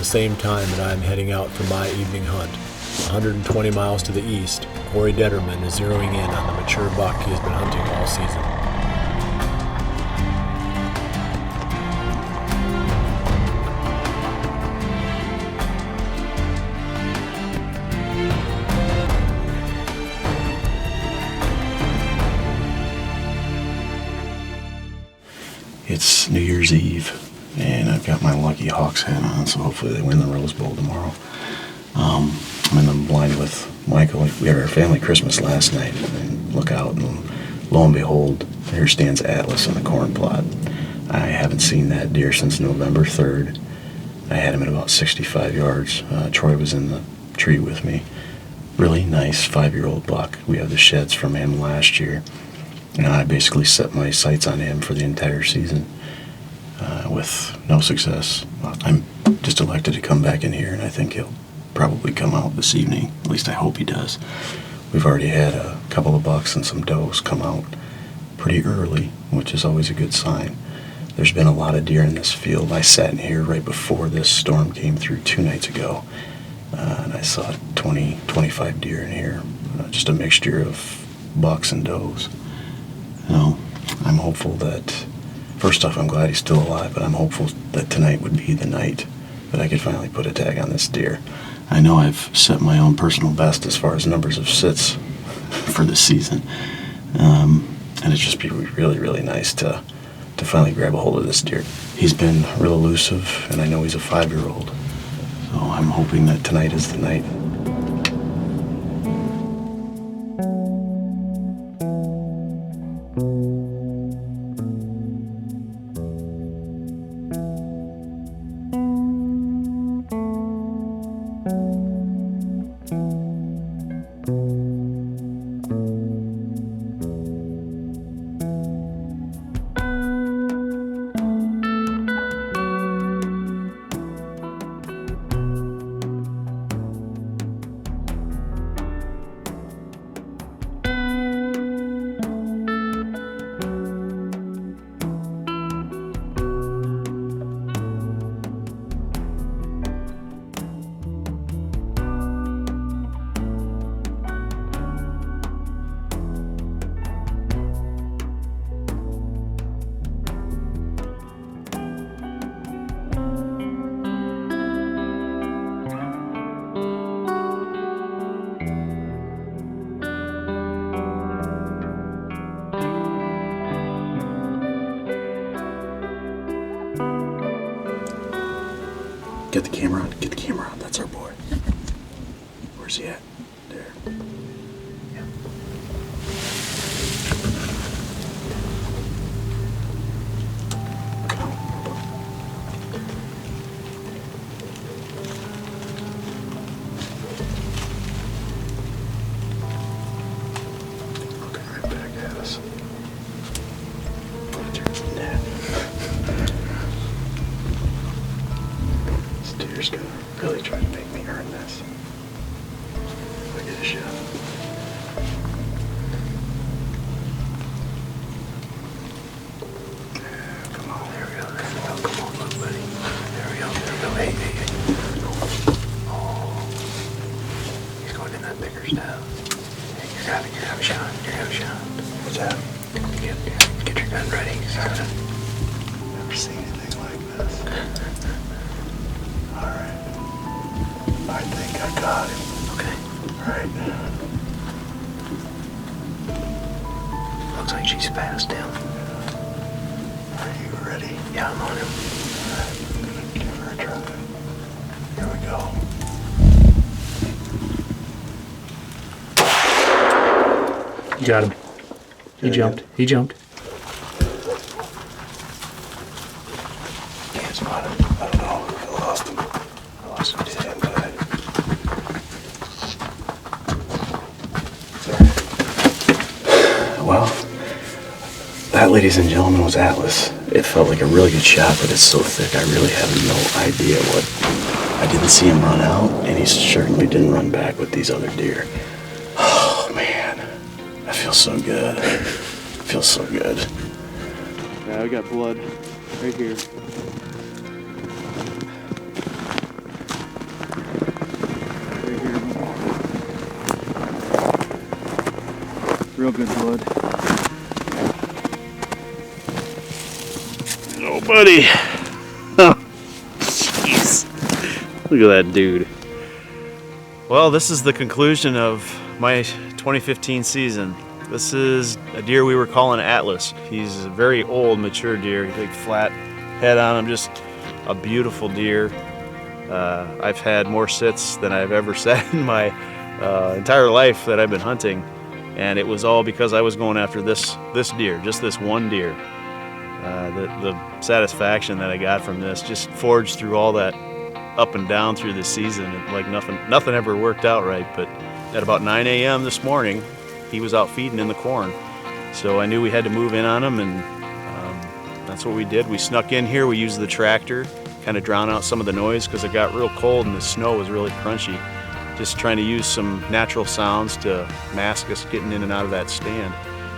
same time that I am heading out for my evening hunt. 120 miles to the east, Corey Detterman is zeroing in on the mature buck he has been hunting all season. It's New Year's Eve, and I've got my lucky Hawks hat on, so hopefully they win the Rose Bowl tomorrow. I'm in the blind with Michael. We had our family Christmas last night, and look out, and lo and behold, here stands Atlas on the corn plot. I haven't seen that deer since November 3rd. I had him at about 65 yards. Troy was in the tree with me. Really nice 5-year-old buck. We have the sheds from him last year. And I basically set my sights on him for the entire season with no success. I'm just elected to come back in here, and I think he'll probably come out this evening. At least I hope he does. We've already had a couple of bucks and some does come out pretty early, which is always a good sign. There's been a lot of deer in this field. I sat in here right before this storm came through 2 nights ago, and I saw 20, 25 deer in here, just a mixture of bucks and does. I'm hopeful that, first off, I'm glad he's still alive, but I'm hopeful that tonight would be the night that I could finally put a tag on this deer. I know I've set my own personal best as far as numbers of sits for this season, and it'd just be really, really nice to finally grab a hold of this deer. He's been real elusive, and I know he's a 5-year-old, so I'm hoping that tonight is the night. Get the camera on. Get the camera on. That's our boy. Where's he at? There. Yeah. Look out. Looking right back at us. Turn that. Deer's gonna really try to make me earn this. If I get a shot. Come on, there we go. There we go. Come on, look, buddy. There we go. There we go. Hey, hey, hey. Oh, he's going in that bigger stuff. Hey, you're gonna have a shot. You're gonna have a shot. What's that? Get your gun ready. Never seen anything like this. Alright. I think I got him. Okay. Alright. Looks like she's passed him. Are you ready? Yeah, I'm on him. Alright. I'm gonna give her a try. Here we go. You got him. He jumped. He jumped. Can't spot him. I don't know. I lost him. I lost him to him, but well, that, ladies and gentlemen, was Atlas. It felt like a really good shot, but it's so thick I really have no idea what. I didn't see him run out, and he certainly didn't run back with these other deer. Oh, man. I feel so good. I feel so good. Yeah, I got blood right here. Real good blood. Oh, buddy. Oh, jeez. Look at that dude. Well, this is the conclusion of my 2015 season. This is a deer we were calling Atlas. He's a very old, mature deer. Big flat head on him, just a beautiful deer. I've had more sits than I've ever sat in my entire life that I've been hunting, and it was all because I was going after this deer, just this one deer. The satisfaction that I got from this, just forged through all that up and down through the season. Like nothing ever worked out right, but at about 9 a.m. this morning, he was out feeding in the corn. So I knew we had to move in on him, and that's what we did. We snuck in here, we used the tractor, kind of drown out some of the noise because it got real cold and the snow was really crunchy. Just trying to use some natural sounds to mask us getting in and out of that stand.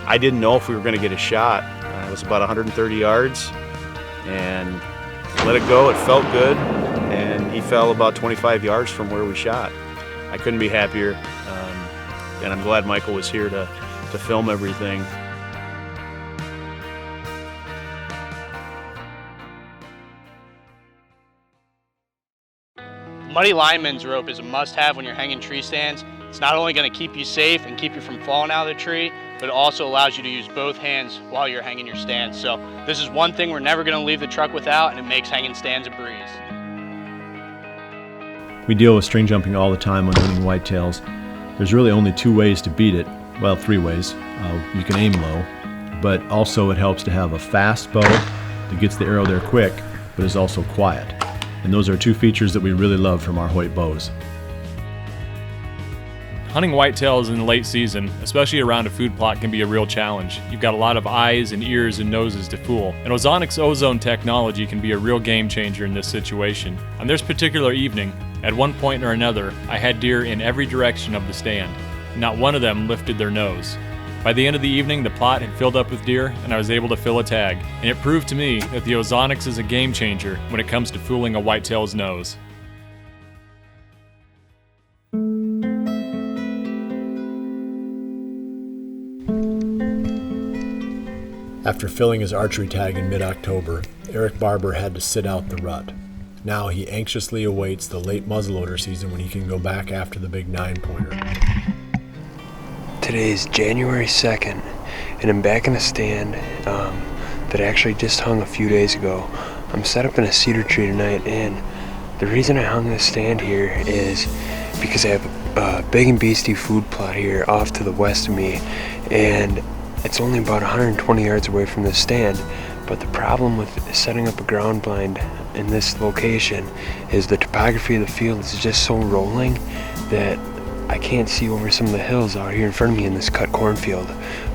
I didn't know if we were going to get a shot. It was about 130 yards, and let it go. It felt good, and he fell about 25 yards from where we shot. I couldn't be happier, and I'm glad Michael was here to film everything. Muddy lineman's rope is a must-have when you're hanging tree stands. It's not only going to keep you safe and keep you from falling out of the tree, but it also allows you to use both hands while you're hanging your stands. So this is one thing we're never going to leave the truck without, and it makes hanging stands a breeze. We deal with string jumping all the time when hunting whitetails. There's really only two ways to beat it. Well, three ways. You can aim low, but also it helps to have a fast bow that gets the arrow there quick, but is also quiet. And those are two features that we really love from our Hoyt bows. Hunting whitetails in the late season, especially around a food plot, can be a real challenge. You've got a lot of eyes and ears and noses to fool, and Ozonics ozone technology can be a real game changer in this situation. On this particular evening, at one point or another, I had deer in every direction of the stand. Not one of them lifted their nose. By the end of the evening, the plot had filled up with deer, and I was able to fill a tag. And it proved to me that the Ozonics is a game changer when it comes to fooling a whitetail's nose. After filling his archery tag in mid-October, Erik Barber had to sit out the rut. Now he anxiously awaits the late muzzleloader season when he can go back after the big 9-pointer. Today is January 2nd, and I'm back in a stand that I actually just hung a few days ago. I'm set up in a cedar tree tonight, and the reason I hung this stand here is because I have a big and beastie food plot here off to the west of me, and it's only about 120 yards away from this stand. But the problem with setting up a ground blind in this location is the topography of the field is just so rolling that I can't see over some of the hills out here in front of me in this cut cornfield.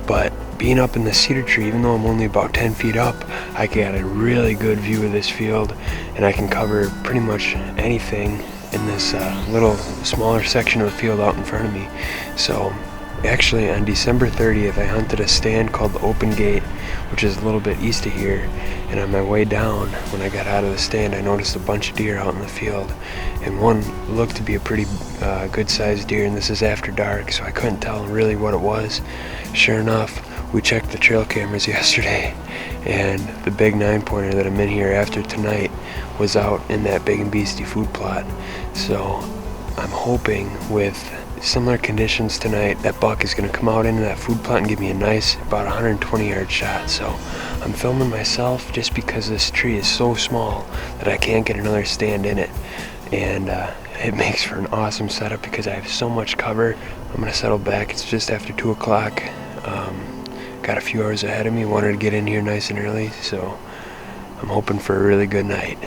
But being up in the cedar tree, even though I'm only about 10 feet up, I got a really good view of this field, and I can cover pretty much anything in this little smaller section of the field out in front of me. So actually on December 30th, I hunted a stand called the Open Gate, which is a little bit east of here, and on my way down, when I got out of the stand, I noticed a bunch of deer out in the field, and one looked to be a pretty good-sized deer, and this is after dark, so I couldn't tell really what it was. Sure enough, we checked the trail cameras yesterday, and the big 9-pointer that I'm in here after tonight was out in that big and beastie food plot. So I'm hoping with similar conditions tonight, that buck is going to come out into that food plot and give me a nice, about 120-yard shot. So I'm filming myself just because this tree is so small that I can't get another stand in it. And it makes for an awesome setup because I have so much cover. I'm going to settle back. It's just after 2 o'clock. Got a few hours ahead of me. Wanted to get in here nice and early, so I'm hoping for a really good night.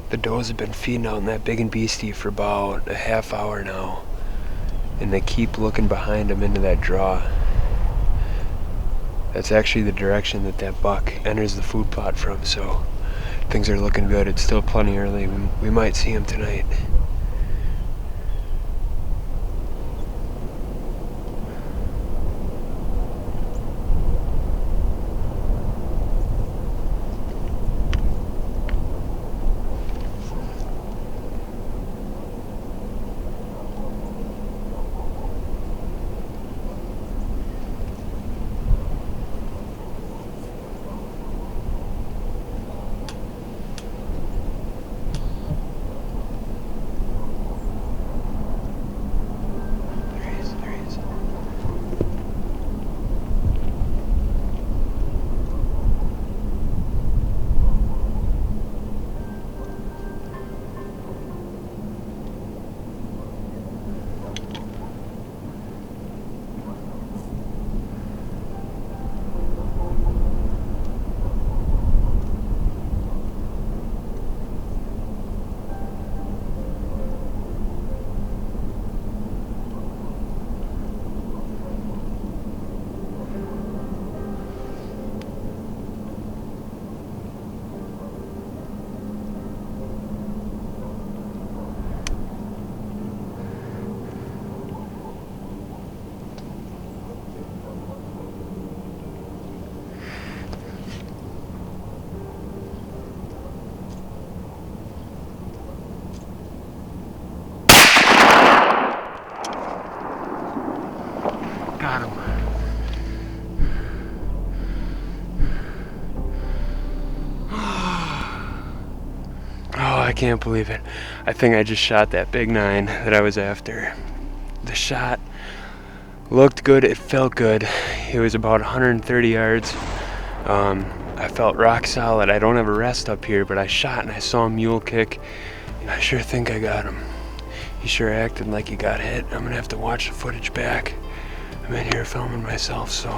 The does have been feeding out in that big and beastie for about a half hour now, and they keep looking behind them into that draw. That's actually the direction that that buck enters the food plot from, so things are looking good. It's still plenty early. We might see him tonight. There he is. Got him. Oh, I can't believe it. I think I just shot that big 9 that I was after. The shot looked good, it felt good. It was about 130 yards. I felt rock solid. I don't have a rest up here, but I shot and I saw a mule kick, and I sure think I got him. He sure acted like he got hit. I'm gonna have to watch the footage back. I'm in here filming myself, so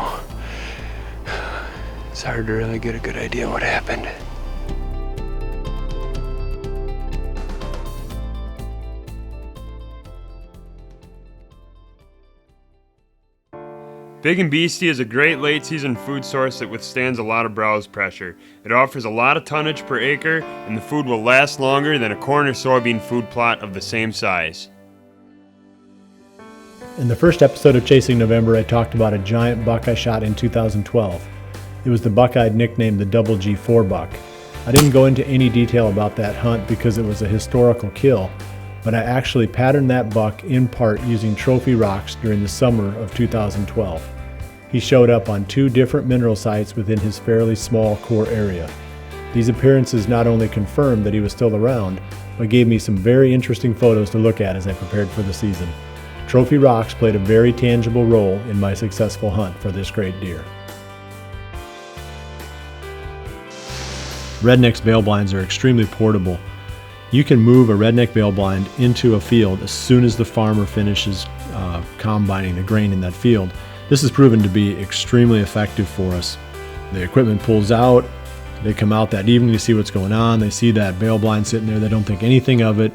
it's hard to really get a good idea what happened. Big and Beastie is a great late season food source that withstands a lot of browse pressure. It offers a lot of tonnage per acre, and the food will last longer than a corn or soybean food plot of the same size. In the first episode of Chasing November, I talked about a giant buck I shot in 2012. It was the buck I'd nicknamed the Double G4 buck. I didn't go into any detail about that hunt because it was a historical kill, but I actually patterned that buck in part using trophy rocks during the summer of 2012. He showed up on 2 different mineral sites within his fairly small core area. These appearances not only confirmed that he was still around, but gave me some very interesting photos to look at as I prepared for the season. Trophy rocks played a very tangible role in my successful hunt for this great deer. Redneck's bail blinds are extremely portable. You can move a redneck bail blind into a field as soon as the farmer finishes combining the grain in that field. This has proven to be extremely effective for us. The equipment pulls out, they come out that evening to see what's going on, they see that bail blind sitting there, they don't think anything of it.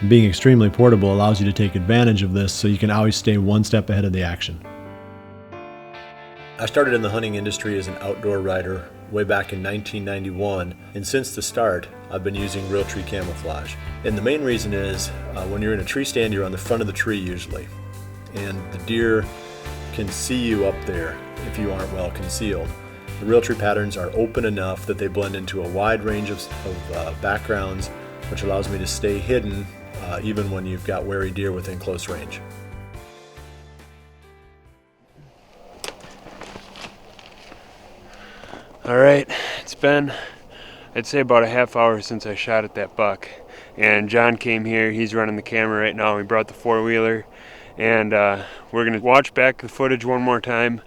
Being extremely portable allows you to take advantage of this so you can always stay one step ahead of the action. I started in the hunting industry as an outdoor rider way back in 1991, and since the start I've been using Realtree camouflage. And the main reason is when you're in a tree stand, you're on the front of the tree usually, and the deer can see you up there if you aren't well concealed. The Realtree patterns are open enough that they blend into a wide range of backgrounds, which allows me to stay hidden even when you've got wary deer within close range. All right, it's been, I'd say about a half hour since I shot at that buck. And John came here, he's running the camera right now. We brought the 4-wheeler, and we're gonna watch back the footage one more time.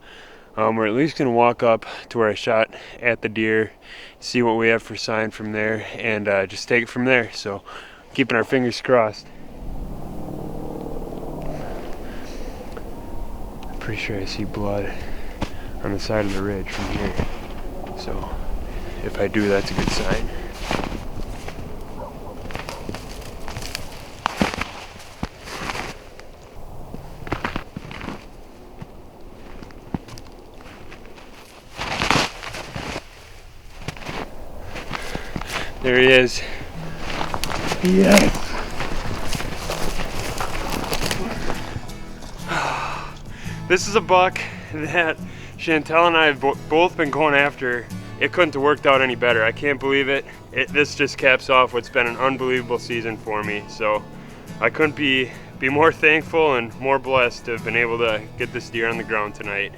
We're at least gonna walk up to where I shot at the deer, see what we have for sign from there, and just take it from there. So keeping our fingers crossed. I'm pretty sure I see blood on the side of the ridge from here. So if I do, that's a good sign. There he is. Yes. This is a buck that Chantel and I have both been going after. It couldn't have worked out any better. I can't believe it. This just caps off what's been an unbelievable season for me. So I couldn't be more thankful and more blessed to have been able to get this deer on the ground tonight.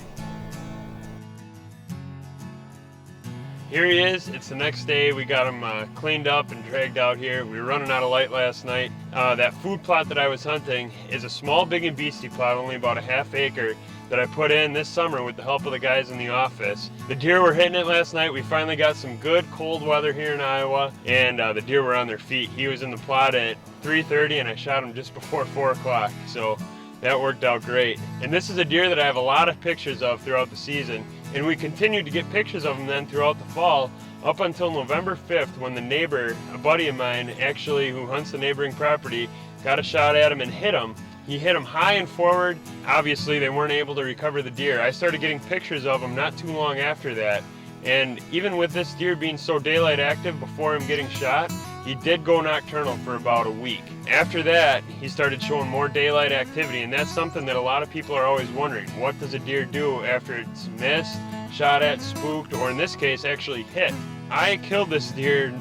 Here he is. It's the next day. We got him cleaned up and dragged out here. We were running out of light last night. That food plot that I was hunting is a small big and beastie plot, only about a half acre, that I put in this summer with the help of the guys in the office. The deer were hitting it last night. We finally got some good cold weather here in Iowa, and the deer were on their feet. He was in the plot at 3:30 and I shot him just before 4 o'clock. So that worked out great. And this is a deer that I have a lot of pictures of throughout the season. And we continued to get pictures of him then throughout the fall, up until November 5th, when the neighbor, a buddy of mine actually who hunts the neighboring property, got a shot at him and hit him. He hit him high and forward. Obviously they weren't able to recover the deer. I started getting pictures of him not too long after that. And even with this deer being so daylight active before him getting shot, he did go nocturnal for about a week. After that, he started showing more daylight activity, and that's something that a lot of people are always wondering. What does a deer do after it's missed, shot at, spooked, or in this case, actually hit? I killed this deer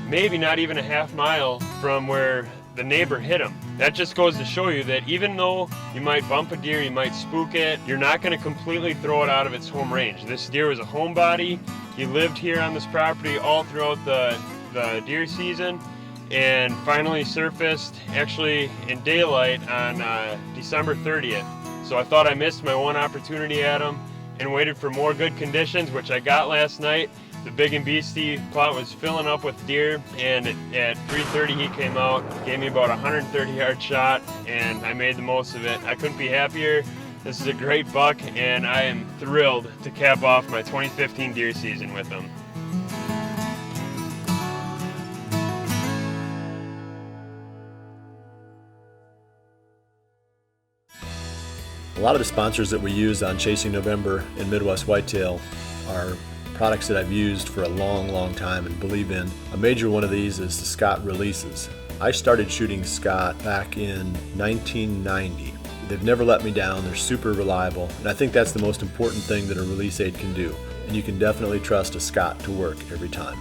maybe not even a half mile from where the neighbor hit him. That just goes to show you that even though you might bump a deer, you might spook it, you're not going to completely throw it out of its home range. This deer was a homebody. He lived here on this property all throughout the deer season, and finally surfaced actually in daylight on December 30th. So I thought I missed my one opportunity at him and waited for more good conditions, which I got last night. The big and beastie plot was filling up with deer, and at 3:30 he came out, gave me about a 130-yard shot, and I made the most of it. I couldn't be happier. This is a great buck, and I am thrilled to cap off my 2015 deer season with him. A lot of the sponsors that we use on Chasing November and Midwest Whitetail are products that I've used for a long time and believe in. A major one of these is the Scott releases. I started shooting Scott back in 1990. They've never let me down, they're super reliable, and I think that's the most important thing that a release aid can do. And you can definitely trust a Scott to work every time.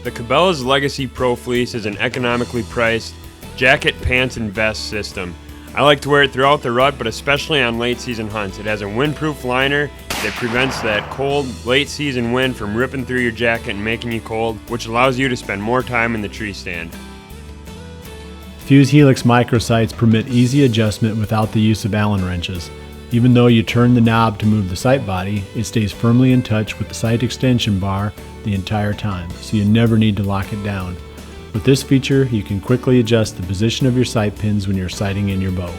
The Cabela's Legacy Pro Fleece is an economically priced jacket, pants, and vest system. I like to wear it throughout the rut, but especially on late season hunts. It has a windproof liner that prevents that cold late season wind from ripping through your jacket and making you cold, which allows you to spend more time in the tree stand. Fuse Helix microsights permit easy adjustment without the use of Allen wrenches. Even though you turn the knob to move the sight body, it stays firmly in touch with the sight extension bar the entire time, so you never need to lock it down. With this feature, you can quickly adjust the position of your sight pins when you're sighting in your bow.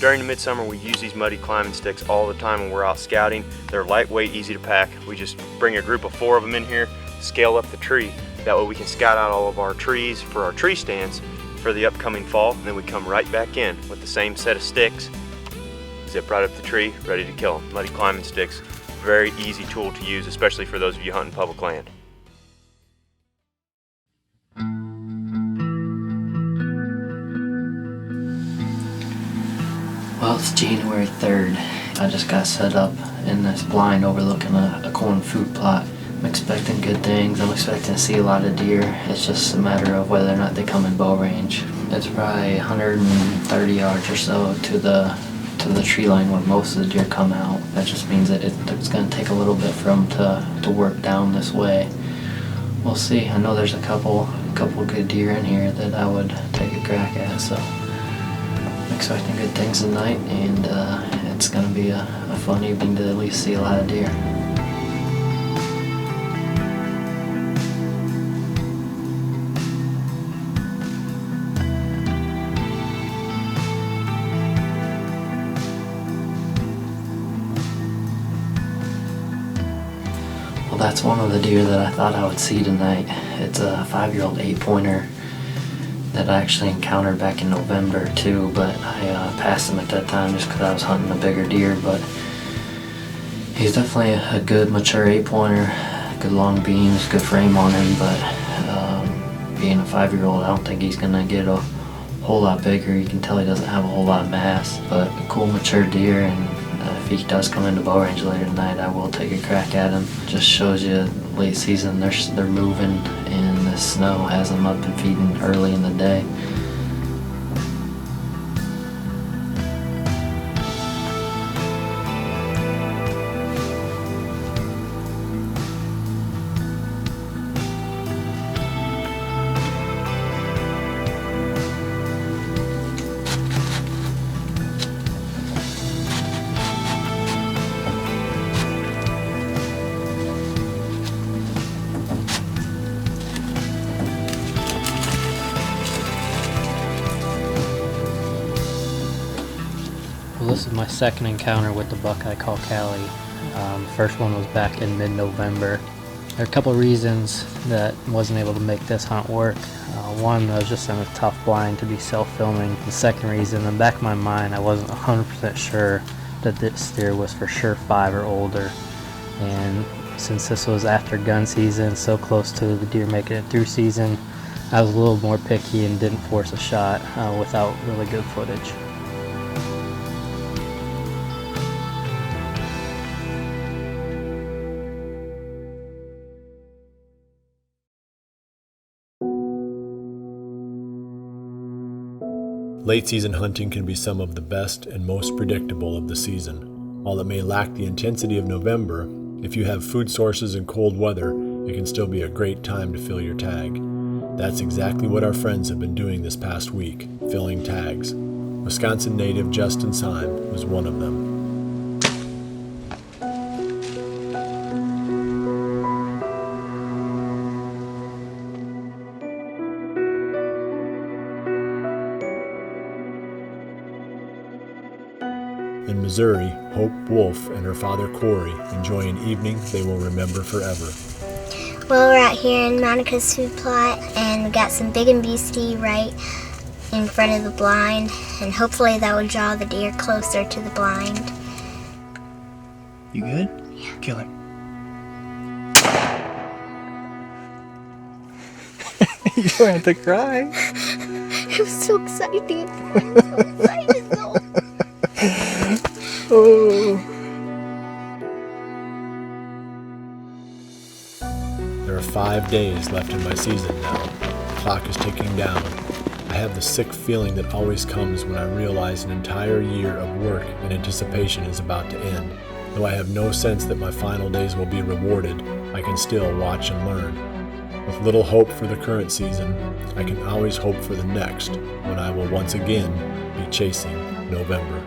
During the midsummer, we use these muddy climbing sticks all the time when we're out scouting. They're lightweight, easy to pack. We just bring a group of 4 of them in here, scale up the tree. That way we can scout out all of our trees for our tree stands for the upcoming fall, and then we come right back in with the same set of sticks, zip right up the tree, ready to kill them. Muddy climbing sticks, very easy tool to use, especially for those of you hunting public land. Well, it's January 3rd. I just got set up in this blind overlooking a corn food plot. I'm expecting good things. I'm expecting to see a lot of deer. It's just a matter of whether or not they come in bow range. It's probably 130 yards or so to the tree line where most of the deer come out. That just means that it's going to take a little bit for them to work down this way. We'll see. I know there's a couple good deer in here that I would take a crack at, so I'm expecting good things tonight, and it's going to be a fun evening to at least see a lot of deer. Well, that's one of the deer that I thought I would see tonight. It's a 5-year-old 8-pointer that I actually encountered back in November too, but I passed him at that time just because I was hunting a bigger deer. But He's definitely a good mature 8-pointer, good long beams, good frame on him, but being a 5-year-old, I don't think he's gonna get a whole lot bigger. You can tell he doesn't have a whole lot of mass, but a cool mature deer, and if he does come into bow range later tonight, I will take a crack at him. Just shows you late season they're moving, and the snow has them up and feeding early in the day. Well, this is my second encounter with the buck I call Callie. The first one was back in mid-November. There are a couple reasons that I wasn't able to make this hunt work. One, I was just in a tough blind to be self-filming. The second reason, in the back of my mind, I wasn't 100% sure that this deer was for sure 5 or older. And since this was after gun season, so close to the deer making it through season, I was a little more picky and didn't force a shot without really good footage. Late season hunting can be some of the best and most predictable of the season. While it may lack the intensity of November, if you have food sources and cold weather, it can still be a great time to fill your tag. That's exactly what our friends have been doing this past week, filling tags. Wisconsin native Justin Syme was one of them. In Missouri, Hope Wolf and her father Corey enjoy an evening they will remember forever. Well, we're out here in Monica's food plot, and we got some big and beastie right in front of the blind, and hopefully that will draw the deer closer to the blind. You good? Yeah. Kill him. You don't have to cry. It was so exciting. I'm so excited though. Oh. There are 5 days left in my season now. The clock is ticking down. I have the sick feeling that always comes when I realize an entire year of work and anticipation is about to end. Though I have no sense that my final days will be rewarded, I can still watch and learn. With little hope for the current season, I can always hope for the next, when I will once again be chasing November.